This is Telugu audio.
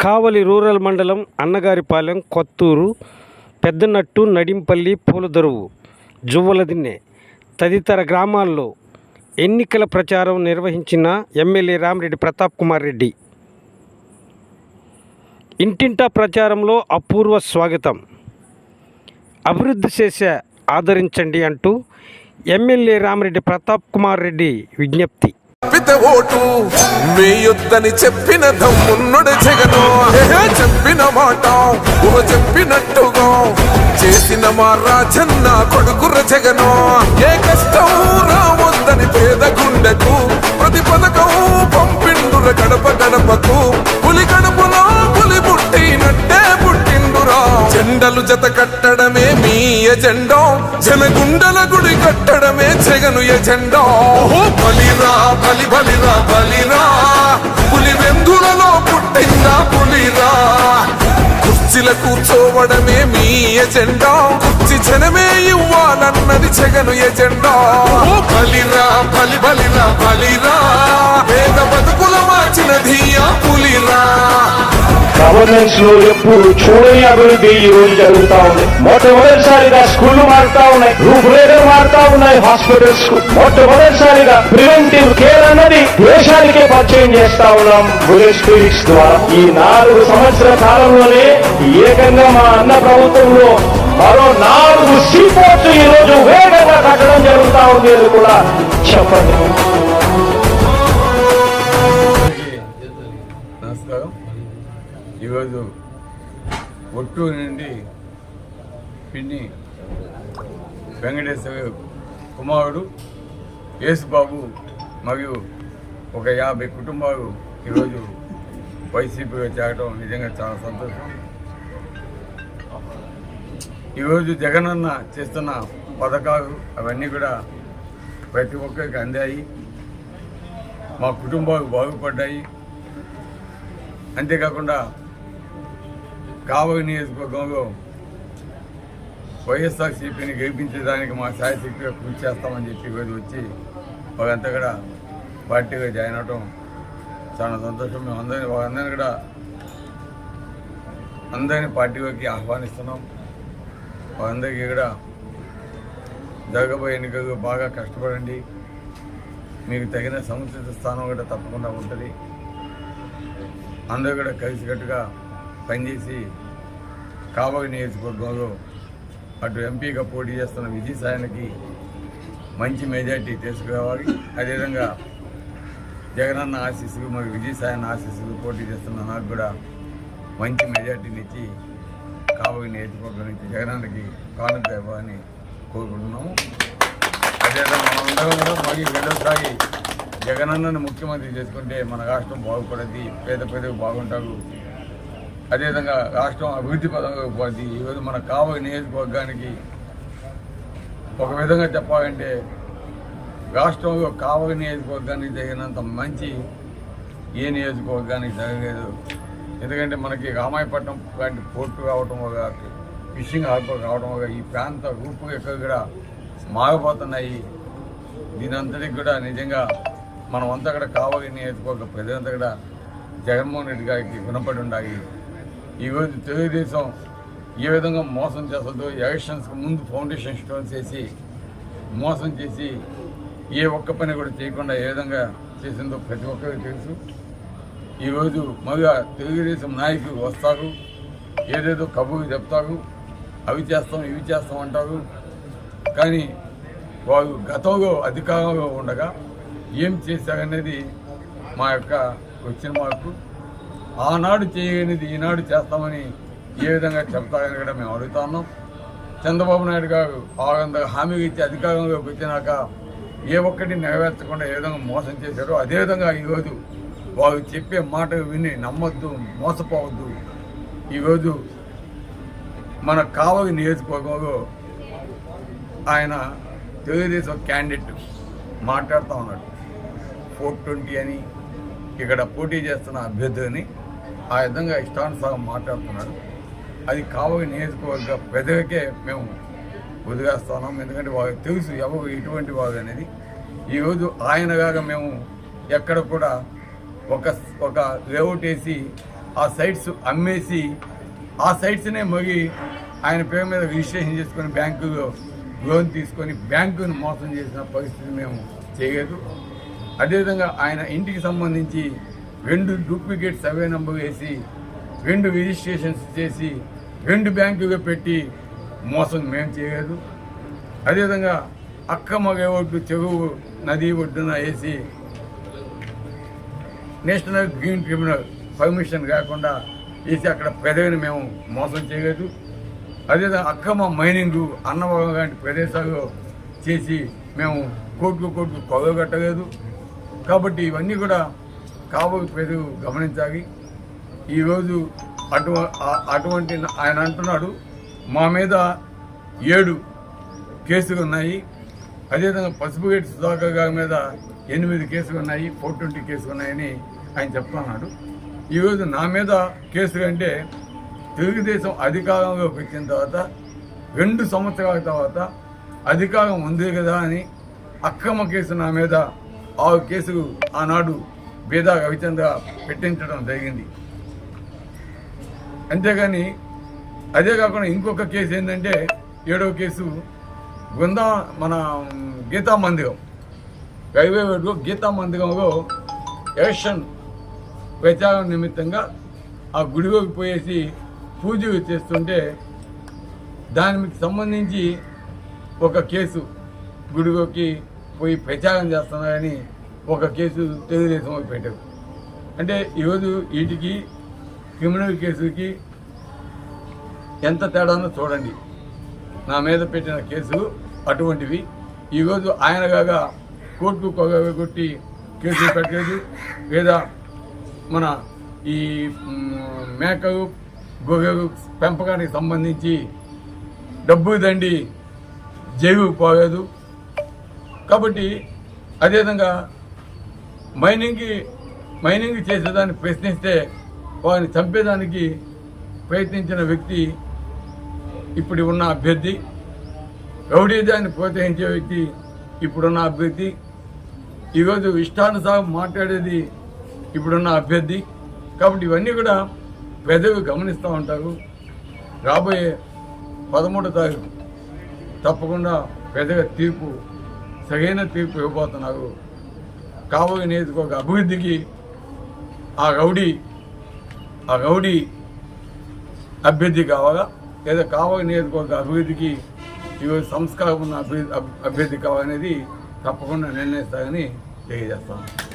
కావలి రూరల్ మండలం అన్నగారిపాలెం, కొత్తూరు, పెద్దనట్టు, నడింపల్లి, పూలదరువు, జువ్వలదిన్నె తదితర గ్రామాల్లో ఎన్నికల ప్రచారం నిర్వహించిన ఎమ్మెల్యే రామిరెడ్డి ప్రతాప్ కుమార్ రెడ్డి ఇంటింటా ప్రచారంలో అపూర్వ స్వాగతం. అభివృద్ధి చేసే ఆదరించండి అంటూ ఎమ్మెల్యే రామిరెడ్డి ప్రతాప్ కుమార్ రెడ్డి విజ్ఞప్తి. ఓటు మీ యుద్ధని చెప్పిన దమ్మున్నడు జగను, చెప్పిన మాట చెప్పినట్టుగా చేసిన మా రాజన్న కొడుకుర జగను. ఏ కష్టం రావద్దని పేద గుండెకు ప్రతి పథకం పంపిండుర గడప గడపకు. పులి గడపలో పులి పుట్టినట్టే పుట్టిండురా. జెండలు జత కట్టడమే మీ ఎజెండా, జనగుండల గుడి కట్టడమే జగను ఎజెండా. బలిరా బలి బలిరా బలిరా, పులి వెందులలో పుట్టిందా పులిరా. కుర్చీల కూర్చోవడమే మీ ఎజెండా, కుర్చీ జనమే ఇవ్వాలన్నది జగను ఎజెండా. బలిరా బలి బలిరా బలిరా, పేద బతుకుల మార్చినది ఆ పులిరా. గవర్నెన్స్ లో ఎప్పుడు చూడని అభివృద్ధి ఈ రోజు జరుగుతా ఉంది. మొట్టమొదటిసారిగా స్కూళ్లు మారుతా ఉన్నాయి, రూపురేఖలు మారుతా ఉన్నాయి. హాస్పిటల్స్ మొట్టమొదటిసారిగా ప్రివెంటివ్ కేర్ అన్నది దేశానికే పరిచయం చేస్తా ఉన్నాం బుల్లెట్ క్లినిక్స్ ద్వారా. ఈ 4 సంవత్సరాల కాలంలోనే ఏకంగా మా అన్న ప్రభుత్వంలో మరో 4 సీపోర్ట్స్ ఈ రోజు వేగంగా కట్టడం జరుగుతా ఉంది. అది కూడా చెప్పండి. ఈరోజు ఒట్టూరు నుండి పిన్ని వెంకటేశ్వర కుమారుడు యేసుబాబు మరియు ఒక 50 కుటుంబాలు ఈరోజు వైసీపీలో చేరడం నిజంగా చాలా సంతోషం. ఈరోజు జగనన్న చేస్తున్న పథకాలు అవన్నీ కూడా ప్రతి ఒక్కరికి అందాయి, మా కుటుంబాలు బాగుపడ్డాయి. అంతేకాకుండా కావలి నియోజకవర్గంలో వైఎస్ఆర్సీపీని గెలిపించడానికి మా శాయశక్తిగా కృషి చేస్తామని చెప్పి ఈరోజు వచ్చి వాళ్ళంతా కూడా పార్టీగా జాయిన్ అవడం చాలా సంతోషం. మేము వాళ్ళందరినీ కూడా అందరినీ పార్టీలోకి ఆహ్వానిస్తున్నాం. వాళ్ళందరికీ కూడా జరగబోయే ఎన్నికలు బాగా కష్టపడండి, మీకు తగిన సముచిత స్థానం కూడా తప్పకుండా ఉంటుంది. అందరూ కూడా కలిసికట్టుగా పనిచేసి కావలి నియోజకవర్గంలో అటు ఎంపీగా పోటీ చేస్తున్న విజయసాయికి మంచి మెజార్టీ తీసుకురావాలి. అదేవిధంగా జగనన్న ఆశీస్సులు మరియు విజయసాయన్న ఆశీస్సులు పోటీ చేస్తున్న నాకు కూడా మంచి మెజార్టీని ఇచ్చి కావలి నియోజకవర్గం నుంచి జగనన్నకి కానుక ఇవ్వాలని కోరుకుంటున్నాము. అదేవిధంగా మనందరం కూడా మరి రెండోసారి జగనన్నను ముఖ్యమంత్రి చేసుకుంటే మన రాష్ట్రం బాగుపడుద్ది, పేద పేదకు బాగుంటారు. అదేవిధంగా రాష్ట్రం అభివృద్ధి పదంగా పోద్ది. ఈరోజు మన కావలి నియోజకవర్గానికి ఒక విధంగా చెప్పాలంటే రాష్ట్రంలో కావలి నియోజకవర్గానికి జరిగినంత మంచి ఏ నియోజకవర్గానికి జరగలేదు. ఎందుకంటే మనకి రామాయపట్నం లాంటి పోర్టు రావడం వల్ల, ఫిషింగ్ హార్బర్ రావడం వల్ల ఈ ప్రాంత రూపురేఖలు కూడా మారిపోతున్నాయి. దీని అంతటికి కూడా నిజంగా మనం అంతా కూడా కావలి నియోజకవర్గ ప్రజలంతా కూడా జగన్మోహన్ రెడ్డి గారికి గుణపడి ఉండాలి. ఈరోజు తెలుగుదేశం ఏ విధంగా మోసం చేస్తుందో, ఎలక్షన్స్కి ముందు ఫౌండేషన్ స్టోన్స్ వేసి మోసం చేసి ఏ ఒక్క పని కూడా చేయకుండా ఏ విధంగా చేసిందో ప్రతి ఒక్కరికి తెలుసు. ఈరోజు మళ్ళా తెలుగుదేశం నాయకులు వస్తారు, ఏదేదో కబుర్లు చెప్తారు, అవి చేస్తాం ఇవి చేస్తాం అంటారు. కానీ వారు గతంలో అధికారంలో ఉండగా ఏం చేశారనేది మా యొక్క వచ్చిన మార్పు. ఆనాడు చేయనిది ఈనాడు చేస్తామని ఏ విధంగా చెప్తారని కూడా మేము అడుగుతున్నాం. చంద్రబాబు నాయుడు గారు హామీలు ఇచ్చి అధికారంలోకి వచ్చినాక ఏ ఒక్కటి నెరవేర్చకుండా ఏ విధంగా మోసం చేశారో అదేవిధంగా ఈరోజు వారు చెప్పే మాటలు విని నమ్మొద్దు, మోసపోవద్దు. ఈరోజు మన కావలి నియోజకవర్గంలో ఆయన తెలుగుదేశం క్యాండిడేట్ మాట్లాడుతూ ఉన్నాడు. 420 అని ఇక్కడ పోటీ చేస్తున్న అభ్యర్థిని ఆ విధంగా ఇష్టానుసారం మాట్లాడుతున్నాడు. అది కావలి నియోజకవర్గ ప్రజలకే మేము వదిలేస్తున్నాం. ఎందుకంటే వాళ్ళకి తెలుసు ఎవరు ఎటువంటి వాడు అనేది. ఈరోజు ఆయనగాగా మేము ఎక్కడ కూడా ఒక లేఅవుట్ వేసి ఆ సైట్స్ అమ్మేసి ఆ సైట్స్నే మగి ఆయన పేరు మీద రిజిస్ట్రేషన్ చేసుకొని బ్యాంకులో లోన్ తీసుకొని బ్యాంకును మోసం చేసిన పరిస్థితి మేము చేయలేదు. అదేవిధంగా ఆయన ఇంటికి సంబంధించి 2 డూప్లికేట్ సర్వే నెంబర్ వేసి 2 రిజిస్ట్రేషన్స్ చేసి 2 బ్యాంకుగా పెట్టి మోసం మేము చేయలేదు. అదేవిధంగా అక్రమ లేఅవుట్ చెరువు నది ఒడ్డున వేసి నేషనల్ గ్రీన్ ట్రిబ్యునల్ పర్మిషన్ కాకుండా వేసి అక్కడ పెదవిని మేము మోసం చేయలేదు. అదేవిధంగా అక్రమ మైనింగ్ అన్నవరం లాంటి ప్రదేశాల్లో చేసి మేము కోర్టుకు కొలగట్టలేదు. కాబట్టి ఇవన్నీ కూడా కాబోయే ప్రజలు గమనించాలి. ఈరోజు అటువంటి ఆయన అంటున్నాడు మా మీద 7 కేసులు ఉన్నాయి. అదేవిధంగా పసుపుగేటి సుధాకర్ గారి మీద 8 కేసులు ఉన్నాయి, 420 కేసులు ఉన్నాయని ఆయన చెప్తున్నాడు. ఈరోజు నా మీద కేసులు అంటే తెలుగుదేశం అధికారంలోకి వచ్చిన తర్వాత 2 సంవత్సరాల తర్వాత అధికారం ఉంది కదా అని అక్రమ కేసు నా మీద 6 కేసులు ఆనాడు బీదా రవిచంద్ర పెట్టించడం జరిగింది. అంతేగాని అదే కాకుండా ఇంకొక కేసు ఏంటంటే 7వ కేసు మన గీతా మందిరం రైల్వే రోడ్లో గీతా మందిరంలో ఎలక్షన్ ప్రచారం నిమిత్తంగా ఆ గుడిలోకి పోయేసి పూజలు చేస్తుంటే దానికి సంబంధించి ఒక కేసు గుడిలోకి పోయి ప్రచారం చేస్తున్నారని ఒక కేసు తెలుగుదేశం పెట్టారు. అంటే ఈరోజు వీటికి క్రిమినల్ కేసులకి ఎంత తేడానో చూడండి. నా మీద పెట్టిన కేసులు అటువంటివి. ఈరోజు ఆయనగా కోర్టుకు కొట్టి కేసులు పెట్టలేదు. లేదా మన ఈ మేకలు గొర్రెలు పెంపకానికి సంబంధించి డబ్బు దండి జైలుకు పోలేదు. కాబట్టి అదేవిధంగా మైనింగ్ చేసేదాన్ని ప్రశ్నిస్తే వారిని చంపేదానికి ప్రయత్నించిన వ్యక్తి ఇప్పుడు ఉన్న అభ్యర్థి, రౌడీజాన్ని ప్రోత్సహించే వ్యక్తి ఇప్పుడున్న అభ్యర్థి, ఈరోజు ఇష్టానుసారం మాట్లాడేది ఇప్పుడున్న అభ్యర్థి. కాబట్టి ఇవన్నీ కూడా ప్రజలు గమనిస్తూ ఉంటారు. రాబోయే 13వ తారీఖు తప్పకుండా ప్రజల తీర్పు సరైన తీర్పు ఇవ్వబోతున్నారు. కాబోయే నియోజకవర్గ అభివృద్ధికి ఆ రౌడీ అభ్యర్థి కావాలా, లేదా కాబోయే నియోజకవర్గ అభివృద్ధికి ఈరోజు సంస్కారం ఉన్న అభ్యర్థి కావాలనేది తప్పకుండా నిర్ణయిస్తారని తెలియజేస్తాను.